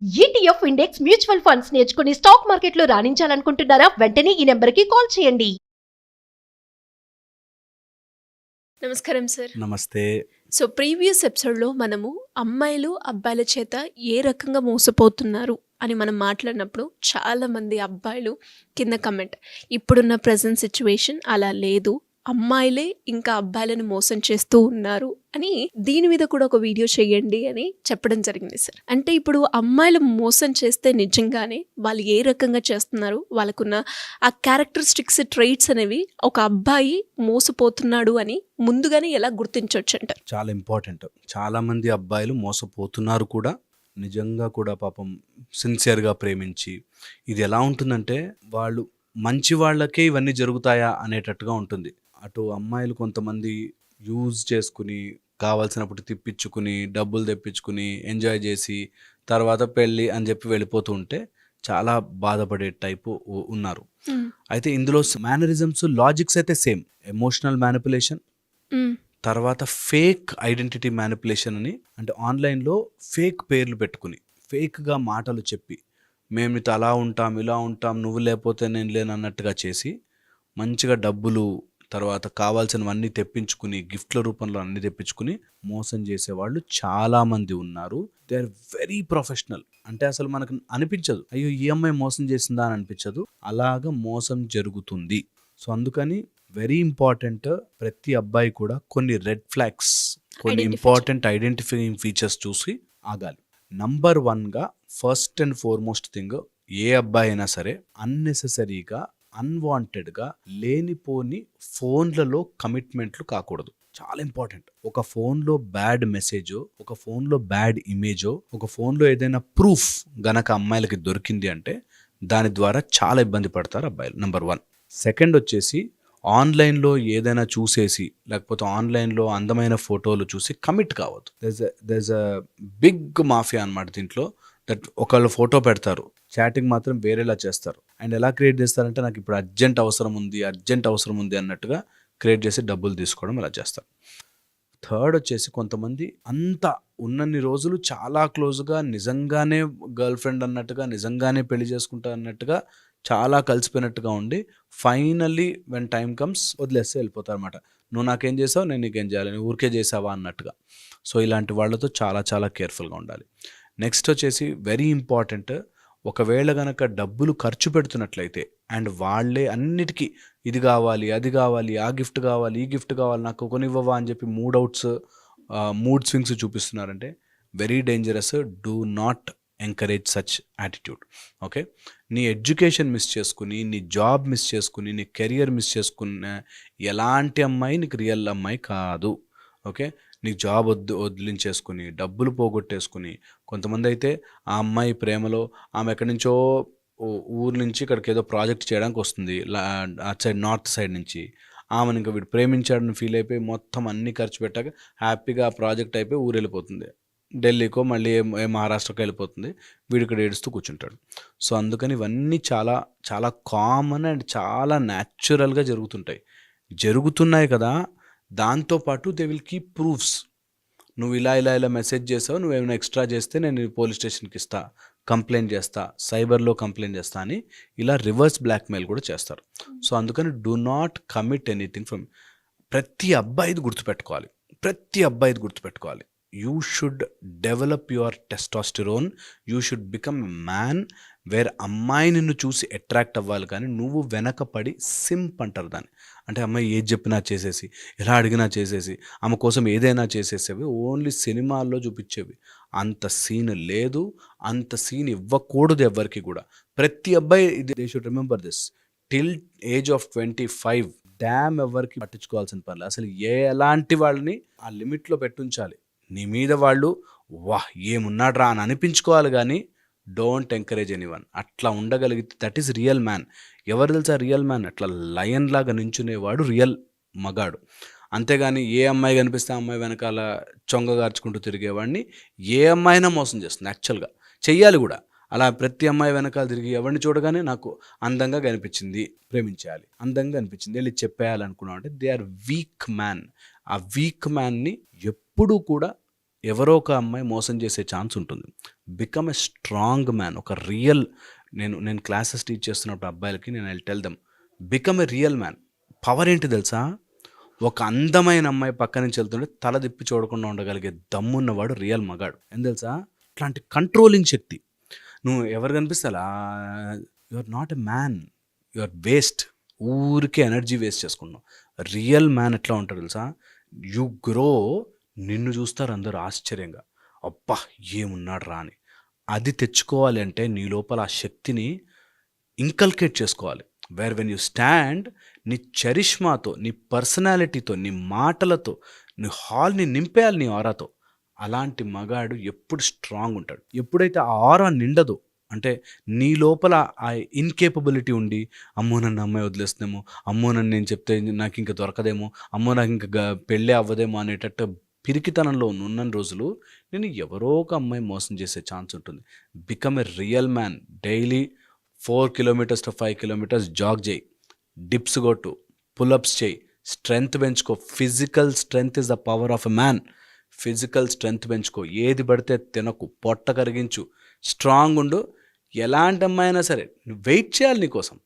ETF index mutual funds నేర్చుకుని stock మార్కెట్లో రాణించాలనుకుంటున్నారా? వెంటనే ఈ నెంబర్కి కాల్ చేయండి. నమస్కారం సార్. నమస్తే. సో ప్రీవియస్ ఎపిసోడ్లో మనము అమ్మాయిలు అబ్బాయిల చేత ఏ రకంగా మోసపోతున్నారు అని మనం మాట్లాడినప్పుడు చాలామంది అబ్బాయిలు కింద కమెంట్, ఇప్పుడున్న ప్రజెంట్ సిచ్యువేషన్ అలా లేదు, అమ్మాయిలే ఇంకా అబ్బాయిలను మోసం చేస్తూ ఉన్నారు అని దీని మీద కూడా ఒక వీడియో చేయండి అని చెప్పడం జరిగింది సార్. అంటే ఇప్పుడు అమ్మాయిలు మోసం చేస్తే నిజంగానే వాళ్ళు ఏ రకంగా చేస్తున్నారు, వాళ్ళకున్న ఆ క్యారెక్టరిస్టిక్స్ ట్రైట్స్ అనేవి ఒక అబ్బాయి మోసపోతున్నాడు అని ముందుగానే ఎలా గుర్తించవచ్చు అంటారు? చాలా ఇంపార్టెంట్. చాలామంది అబ్బాయిలు మోసపోతున్నారు కూడా, నిజంగా కూడా పాపం సిన్సియర్గా ప్రేమించి. ఇది ఎలా ఉంటుందంటే వాళ్ళు మంచి వాళ్ళకే ఇవన్నీ జరుగుతాయా అనేటట్టుగా ఉంటుంది. అటు అమ్మాయిలు కొంతమంది యూజ్ చేసుకుని కావాల్సినప్పుడు తిప్పించుకుని డబ్బులు తెప్పించుకుని ఎంజాయ్ చేసి తర్వాత పెళ్ళి అని చెప్పి వెళ్ళిపోతూ ఉంటే చాలా బాధపడే టైపు ఉన్నారు. అయితే ఇందులో మేనరిజమ్స్ లాజిక్స్ అయితే సేమ్. ఎమోషనల్ మ్యానిపులేషన్, తర్వాత ఫేక్ ఐడెంటిటీ మ్యానిపులేషన్ అని, అంటే ఆన్లైన్లో ఫేక్ పేర్లు పెట్టుకుని ఫేక్గా మాటలు చెప్పి మేము నీతో అలా ఉంటాం ఇలా ఉంటాం నువ్వు లేకపోతే నేను లేను అన్నట్టుగా చేసి మంచిగా డబ్బులు తర్వాత కావాల్సినవన్నీ తెప్పించుకుని గిఫ్ట్ల రూపంలో అన్ని తెప్పించుకుని మోసం చేసేవాళ్ళు చాలామంది ఉన్నారు. They are very professional. అంటే అసలు మనకు అనిపించదు అయ్యో ఈ అమ్మాయి మోసం చేసిందా అని అనిపించదు. అలాగ మోసం జరుగుతుంది. సో అందుకని వెరీ ఇంపార్టెంట్, ప్రతి అబ్బాయి కూడా కొన్ని రెడ్ ఫ్లాగ్స్, కొన్ని ఇంపార్టెంట్ ఐడెంటిఫైయింగ్ ఫీచర్స్ చూసి ఆగాలి. నంబర్ 1గా ఫస్ట్ అండ్ ఫార్మోస్ట్ థింగ్, ఏ అబ్బాయి అయినా సరే అన్నెసెసరీగా అన్వాంటెడ్గా లేనిపోని ఫోన్లలో కమిట్మెంట్లు కాకూడదు. చాలా ఇంపార్టెంట్. ఒక ఫోన్లో బ్యాడ్ మెసేజో, ఒక ఫోన్లో బ్యాడ్ ఇమేజో, ఒక ఫోన్లో ఏదైనా ప్రూఫ్ గనక అమ్మాయిలకి దొరికింది అంటే దాని ద్వారా చాలా ఇబ్బంది పడతారు అబ్బాయిలు. నెంబర్ 1. సెకండ్ వచ్చేసి ఆన్లైన్లో ఏదైనా చూసేసి లేకపోతే ఆన్లైన్లో అందమైన ఫోటోలు చూసి కమిట్ కావద్దు. దెర్స్ అ బిగ్ మాఫియా అనమాట దీంట్లో. దట్ ఒకళ్ళు ఫోటో పెడతారు, చాటింగ్ మాత్రం వేరేలా చేస్తారు. అండ్ ఎలా క్రియేట్ చేస్తారంటే నాకు ఇప్పుడు అర్జెంట్ అవసరం ఉంది అన్నట్టుగా క్రియేట్ చేసి డబ్బులు తీసుకోవడం అలా చేస్తారు. థర్డ్ వచ్చేసి కొంతమంది అంతా ఉన్నన్ని రోజులు చాలా క్లోజ్గా నిజంగానే గర్ల్ ఫ్రెండ్ అన్నట్టుగా, నిజంగానే పెళ్లి చేసుకుంటా అన్నట్టుగా చాలా కలిసిపోయినట్టుగా ఉండి ఫైనల్లీ వెన్ టైం కమ్స్ వదిలేస్తే వెళ్ళిపోతారు అనమాట. నువ్వు నాకేం చేసావు, నేను నీకేం చేయాలి, నువ్వు ఊరికే చేసావా అన్నట్టుగా. సో ఇలాంటి వాళ్ళతో చాలా చాలా కేర్ఫుల్గా ఉండాలి. నెక్స్ట్ వచ్చేసి వెరీ ఇంపార్టెంట్, ఒకవేళ కనుక డబ్బులు ఖర్చు పెడుతున్నట్లయితే అండ్ వాళ్ళే అన్నిటికీ ఇది కావాలి అది కావాలి ఆ గిఫ్ట్ కావాలి ఈ గిఫ్ట్ కావాలి నాకు కొనివ్వవా అని చెప్పి మూడ్ స్వింగ్స్ చూపిస్తున్నారంటే very dangerous. Do not encourage such attitude. Okay, నీ ఎడ్యుకేషన్ మిస్ చేసుకుని, నీ జాబ్ మిస్ చేసుకుని, నీ కెరియర్ మిస్ చేసుకున్న ఎలాంటి అమ్మాయి నీకు రియల్ అమ్మాయి కాదు. ఓకే, నీకు జాబ్ వదిలించేసుకుని డబ్బులు పోగొట్టేసుకుని, కొంతమంది అయితే ఆ అమ్మాయి ప్రేమలో ఆమె ఎక్కడి నుంచో ఊరు నుంచి ఇక్కడికి ఏదో ప్రాజెక్ట్ చేయడానికి వస్తుంది అటు సైడ్ నార్త్ సైడ్ నుంచి. ఆమెను ఇంకా వీడు ప్రేమించాడని ఫీల్ అయిపోయి మొత్తం అన్నీ ఖర్చు పెట్టాక హ్యాపీగా ఆ ప్రాజెక్ట్ అయిపోయి ఊరు వెళ్ళిపోతుంది, ఢిల్లీకో మళ్ళీ ఏ మహారాష్ట్రకో వెళ్ళిపోతుంది. వీడు ఇక్కడ ఏడుస్తూ కూర్చుంటాడు. సో అందుకని ఇవన్నీ చాలా చాలా కామన్ అండ్ చాలా న్యాచురల్గా జరుగుతున్నాయి కదా. దాంతోపాటు దే విల్ కీప్ ప్రూఫ్స్. నువ్వు ఇలా మెసేజ్ చేసావు, నువ్వేమైనా ఎక్స్ట్రా చేస్తే నేను పోలీస్ స్టేషన్కి ఇస్తా, కంప్లైంట్ చేస్తా, సైబర్లో కంప్లైంట్ చేస్తా అని ఇలా రివర్స్ బ్లాక్మెయిల్ కూడా చేస్తారు. సో అందుకని do not commit anything from. ప్రతి అబ్బాయిది గుర్తుపెట్టుకోవాలి. You should develop your testosterone. You should become a man where అమ్మాయి నిన్ను చూసి అట్రాక్ట్ అవ్వాలి, కానీ నువ్వు వెనకపడి సింప్ అంటారు దాన్ని. అంటే అమ్మాయి ఏది చెప్పినా చేసేసి, ఎలా అడిగినా చేసేసి, ఆమె కోసం ఏదైనా చేసేసేవి ఓన్లీ సినిమాల్లో చూపించేవి. అంత సీన్ లేదు, అంత సీన్ ఇవ్వకూడదు ఎవరికి కూడా. ప్రతి అబ్బాయి they should remember this. Till age of 25 dam ఎవరికి పట్టించుకోవాల్సిన పర్లేదు. అసలు ఎలాంటి వాళ్ళని ఆ లిమిట్లో పెట్టుంచాలి. నీ మీద వాళ్ళు వాహ్ ఏమున్నాడ్రా అని అనిపించుకోవాలి, కానీ డోంట్ ఎంకరేజ్ ఎనీవన్. అట్లా ఉండగలిగితే దట్ ఈస్ రియల్ మ్యాన్. ఎవరు తెలుసా రియల్ మ్యాన్? అట్లా లయన్ లాగా నించునేవాడు రియల్ మగాడు. అంతేగాని ఏ అమ్మాయి కనిపిస్తే ఆ అమ్మాయి వెనకాల చొంగగార్చుకుంటూ తిరిగేవాడిని ఏ అమ్మాయినా మోసం చేస్తుంది. యాక్చువల్గా చెయ్యాలి కూడా అలా. ప్రతి అమ్మాయి వెనకాల తిరిగి ఎవరిని చూడగానే నాకు అందంగా కనిపించింది ప్రేమించేయాలి, అందంగా అనిపించింది వెళ్ళి చెప్పేయాలనుకున్నాం అంటే దే ఆర్ వీక్ మ్యాన్. ఆ వీక్ మ్యాన్ని ఎప్పుడూ కూడా ఎవరో ఒక అమ్మాయి మోసం చేసే ఛాన్స్ ఉంటుంది. బికమ్ ఎ స్ట్రాంగ్ మ్యాన్. ఒక రియల్ నేను క్లాసెస్ టీచ్ చేస్తున్నప్పుడు అబ్బాయిలకి నేను I tell them become a real man. Power ఏంటి తెలుసా? ఒక అందమైన అమ్మాయి పక్క నుంచి వెళ్తుంటే తల తిప్పి చూడకుండా ఉండగలిగే దమ్మున్నవాడు రియల్ మగాడు. ఏం తెలుసా? ఇట్లాంటి కంట్రోలింగ్ శక్తి. నువ్వు ఎవరు కనిపిస్తా you are not a man, you are waste. ఊరికే ఎనర్జీ వేస్ట్ చేసుకున్నావు. రియల్ మ్యాన్ ఎట్లా ఉంటాడు తెలుసా? యు గ్రో, నిన్ను చూస్తారు అందరూ ఆశ్చర్యంగా, అబ్బా ఏమున్నాడు రా అని. అది తెచ్చుకోవాలి అంటే నీ లోపల ఆ శక్తిని ఇంకల్కేట్ చేసుకోవాలి. వేర్ వెన్ యూ స్టాండ్, నీ చరిష్మాతో, నీ పర్సనాలిటీతో, నీ మాటలతో నీ హాల్ని నింపేయాలి నీ ఆరాతో. అలాంటి మగాడు ఎప్పుడు స్ట్రాంగ్ ఉంటాడు. ఎప్పుడైతే ఆ ఆరా నిండదో, అంటే నీ లోపల ఆ ఇన్కేపబిలిటీ ఉండి, అమ్మో నన్ను అమ్మాయి వదిలేస్తుందేమో, అమ్మో నన్ను నేను చెప్తే నాకు ఇంకా దొరకదేమో, అమ్మో నాకు ఇంకా పెళ్ళే అవ్వదేమో అనేటట్టు పిరికితనంలో ఉన్న రోజులు నేను ఎవరో ఒక అమ్మాయి మోసం చేసే ఛాన్స్ ఉంటుంది. Become a real man. Daily 4 kilometres to 5 kilometres jog చేయి, డిప్స్ కొట్టు, పులప్స్ చేయి, స్ట్రెంగ్త్ పెంచుకో. Physical strength is the power of a man. Physical strength పెంచుకో. ఏది పడితే తినకు, పొట్ట కరిగించు, స్ట్రాంగ్ ఉండు. ఎలాంటి అమ్మాయి అయినా సరే నువ్వు వెయిట్ చేయాలి నీకోసం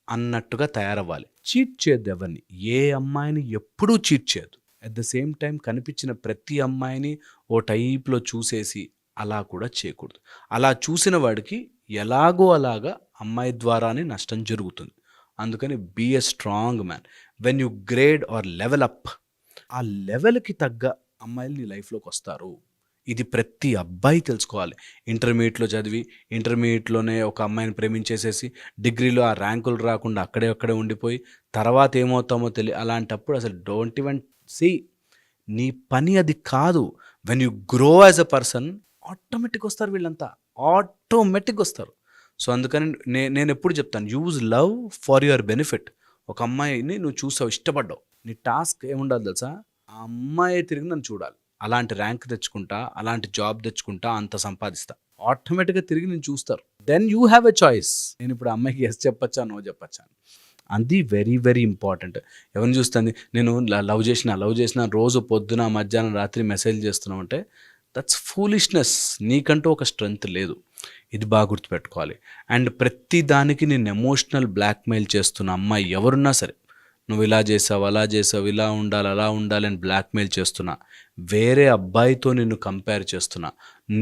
అన్నట్టుగా తయారవ్వాలి. చీట్ చేయొద్దు ఎవరిని. ఏ అమ్మాయిని ఎప్పుడూ చీట్ చేయొద్దు. అట్ ద సేమ్ టైం కనిపించిన ప్రతి అమ్మాయిని ఓ టైప్లో చూసేసి అలా కూడా చేయకూడదు. అలా చూసిన వాడికి ఎలాగో అలాగా అమ్మాయి ద్వారానే నష్టం జరుగుతుంది. అందుకని be a strong man. When you grade or level up, ఆ లెవెల్కి తగ్గ అమ్మాయిలు నీ లైఫ్లోకి వస్తారు. ఇది ప్రతి అబ్బాయి తెలుసుకోవాలి. ఇంటర్మీడియట్లో చదివి ఇంటర్మీడియట్లోనే ఒక అమ్మాయిని ప్రేమించేసేసి డిగ్రీలో ఆ ర్యాంకులు రాకుండా అక్కడే ఉండిపోయి తర్వాత ఏమవుతామో అలాంటప్పుడు అసలు డోంట్ ఈవెన్ సీ. నీ పని అది కాదు. When you grow as a person automatic వస్తారు వీళ్ళంతా, ఆటోమేటిక్ వస్తారు. సో అందుకని నేను ఎప్పుడు చెప్తాను, use love for your benefit. ఒక అమ్మాయిని నువ్వు చూసావు, ఇష్టపడ్డావు, నీ టాస్క్ ఏముండాలి తెలుసా? ఆ అమ్మాయి తిరిగి నన్ను చూడాలి, అలాంటి ర్యాంక్ తెచ్చుకుంటా, అలాంటి జాబ్ తెచ్చుకుంటా, అంత సంపాదిస్తా. ఆటోమేటిక్గా తిరిగి నేను చూస్తారు. Then you have a choice. నేను ఇప్పుడు అమ్మాయికి ఎస్ చెప్పచ్చా, నో చెప్పచ్చా, అది వెరీ వెరీ ఇంపార్టెంట్. ఎవరిని చూస్తుంది, నేను లవ్ చేసిన రోజు పొద్దున మధ్యాహ్నం రాత్రి మెసేజ్ చేస్తున్నావు అంటే దట్స్ ఫూలిష్నెస్. నీకంటూ ఒక స్ట్రెంగ్త్ లేదు. ఇది బాగా గుర్తుపెట్టుకోవాలి. అండ్ ప్రతి దానికి నేను ఎమోషనల్ బ్లాక్మెయిల్ చేస్తున్న అమ్మాయి ఎవరున్నా సరే, నువ్వు ఇలా చేసావు, అలా చేసావు, ఇలా ఉండాలి, అలా ఉండాలి అని బ్లాక్మెయిల్ చేస్తున్నా, వేరే అబ్బాయితో నిన్ను కంపేర్ చేస్తున్నా,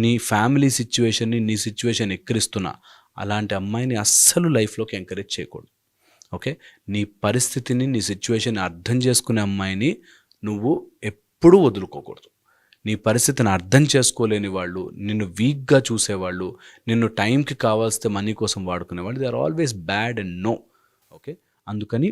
నీ ఫ్యామిలీ సిచ్యువేషన్ని నీ సిచ్యువేషన్ ఎక్కిరిస్తున్నా, అలాంటి అమ్మాయిని అస్సలు లైఫ్లోకి ఎంకరేజ్ చేయకూడదు. ఓకే, నీ పరిస్థితిని, నీ సిచ్యువేషన్ అర్థం చేసుకునే అమ్మాయిని నువ్వు ఎప్పుడూ వదులుకోకూడదు. నీ పరిస్థితిని అర్థం చేసుకోలేని వాళ్ళు, నిన్ను వీక్గా చూసేవాళ్ళు, నిన్ను టైంకి కావాల్స్తే మనీ కోసం వాడుకునేవాళ్ళు, they are always bad and no. Okay, అందుకని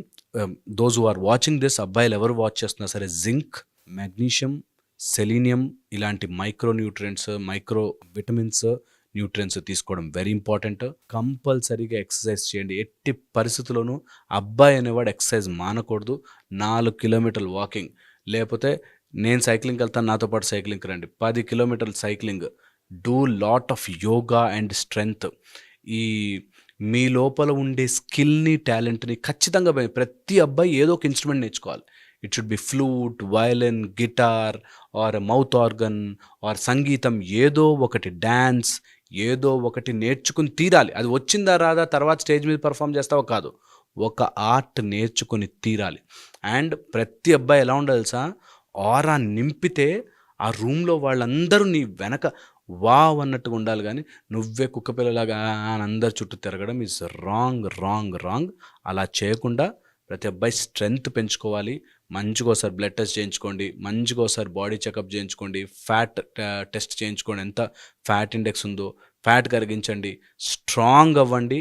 those who are watching this, అబ్బాయిలు ఎవరు వాచ్ చేస్తున్నా సరే, జింక్, మెగ్నీషియం, సెలీనియం ఇలాంటి micronutrients, micro vitamins, nutrients తీసుకోవడం వెరీ ఇంపార్టెంట్. కంపల్సరీగా ఎక్సర్సైజ్ చేయండి. ఎట్టి పరిస్థితుల్లోనూ అబ్బాయి అనేవాడు ఎక్సర్సైజ్ మానకూడదు. 4 కిలోమీటర్లు వాకింగ్, లేకపోతే నేను సైక్లింగ్కి వెళ్తాను, నాతో పాటు సైక్లింగ్కి రండి, 10 కిలోమీటర్లు cycling. Do lot of yoga and strength. ఈ మీ లోపల ఉండే స్కిల్ని, టాలెంట్ని ఖచ్చితంగా ప్రతి అబ్బాయి ఏదో ఒక ఇన్స్ట్రుమెంట్ నేర్చుకోవాలి. It should be flute, violin, guitar or mouth organ or సంగీతం, ఏదో ఒకటి, డ్యాన్స్, ఏదో ఒకటి నేర్చుకుని తీరాలి. అది వచ్చిందా రాదా తర్వాత స్టేజ్ మీద పర్ఫామ్ చేస్తావో కాదు, ఒక ఆర్ట్ నేర్చుకుని తీరాలి. అండ్ ప్రతి అబ్బాయి ఎలా ఉండాలి తెలుసా? ఆరా నింపితే ఆ రూమ్లో వాళ్ళందరూ నీ వెనక వావ్ అన్నట్టుగా ఉండాలి. కానీ నువ్వే కుక్కపిల్లలాగా అందరు చుట్టూ తిరగడం ఈజ్ రాంగ్ రాంగ్ రాంగ్. అలా చేయకుండా ప్రతి అబ్బాయి స్ట్రెంగ్త్ పెంచుకోవాలి. మంచిగా ఒకసారి బ్లడ్ టెస్ట్ చేయించుకోండి, మంచిగా ఒకసారి బాడీ చెకప్ చేయించుకోండి, ఫ్యాట్ టెస్ట్ చేయించుకోండి, ఎంత ఫ్యాట్ ఇండెక్స్ ఉందో, ఫ్యాట్ కరిగించండి, స్ట్రాంగ్ అవ్వండి,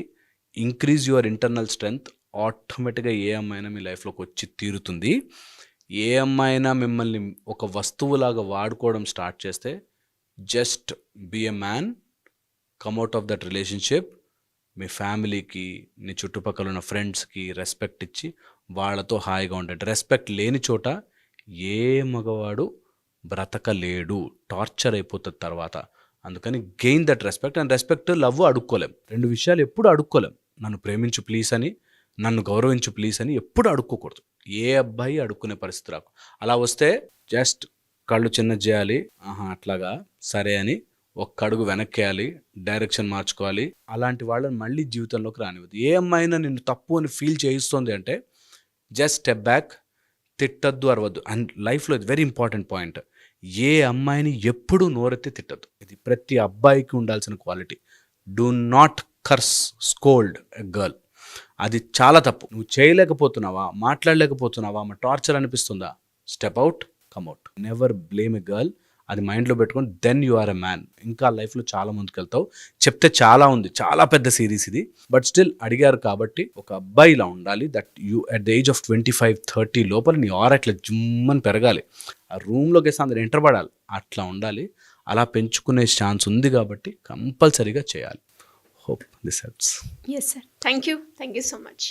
ఇంక్రీజ్ యువర్ ఇంటర్నల్ స్ట్రెంగ్త్. ఆటోమేటిక్గా ఏ అమ్మాయినా మీ లైఫ్లోకి వచ్చి తీరుతుంది. ఏ అమ్మాయినా మిమ్మల్ని ఒక వస్తువులాగా వాడుకోవడం స్టార్ట్ చేస్తే, just be a man, come out of that relationship. మీ ఫ్యామిలీకి, నీ చుట్టుపక్కల ఉన్న ఫ్రెండ్స్కి రెస్పెక్ట్ ఇచ్చి వాళ్ళతో హాయిగా ఉండండి. రెస్పెక్ట్ లేని చోట ఏ మగవాడు బ్రతకలేడు, టార్చర్ అయిపోతుంది తర్వాత. అందుకని gain that respect. And respect, love అడుక్కోలేం. 2 విషయాలు ఎప్పుడు అడుక్కోలేం. నన్ను ప్రేమించు ప్లీజ్ అని, నన్ను గౌరవించు ప్లీజ్ అని ఎప్పుడు అడుక్కోకూడదు. ఏ అబ్బాయి అడుక్కునే పరిస్థితి రాకు. అలా వస్తే జస్ట్ కళ్ళు చిన్న చేయాలి, ఆహా అట్లాగా సరే అని ఒక్క అడుగు వెనక్కేయాలి, డైరెక్షన్ మార్చుకోవాలి. అలాంటి వాళ్ళని మళ్ళీ జీవితంలోకి రానివ్వదు. ఏ అమ్మాయినా నిన్ను తప్పు అని ఫీల్ చేయిస్తుంది అంటే జస్ట్ స్టెప్ బ్యాక్, తిట్టద్దు, అరవద్దు. అండ్ లైఫ్లో ఇది వెరీ ఇంపార్టెంట్ పాయింట్, ఏ అమ్మాయిని ఎప్పుడూ నోరెత్తి తిట్టద్దు. ఇది ప్రతి అబ్బాయికి ఉండాల్సిన quality. Do not curse, scold a girl. అది చాలా తప్పు. నువ్వు చేయలేకపోతున్నావా, మాట్లాడలేకపోతున్నావా, మా టార్చర్ అనిపిస్తుందా, step out, come out. Never blame a girl. అది మైండ్లో పెట్టుకొని then you are a man. ఇంకా లైఫ్లో చాలా ముందుకు వెళ్తావు. చెప్తే చాలా ఉంది, చాలా పెద్ద సిరీస్ ఇది, బట్ స్టిల్ అడిగారు కాబట్టి ఒక అబ్బాయి ఇలా ఉండాలి. That you at the age of 25-30 లోపల నీ ఆర్ అట్లా జుమ్మని పెరగాలి. ఆ రూమ్లోకి వేస్తే అందరు ఎంటర్ పడాలి, అట్లా ఉండాలి. అలా పెంచుకునే ఛాన్స్ ఉంది కాబట్టి కంపల్సరీగా చేయాలి. Hope this helps. Yes sir, thank you so much.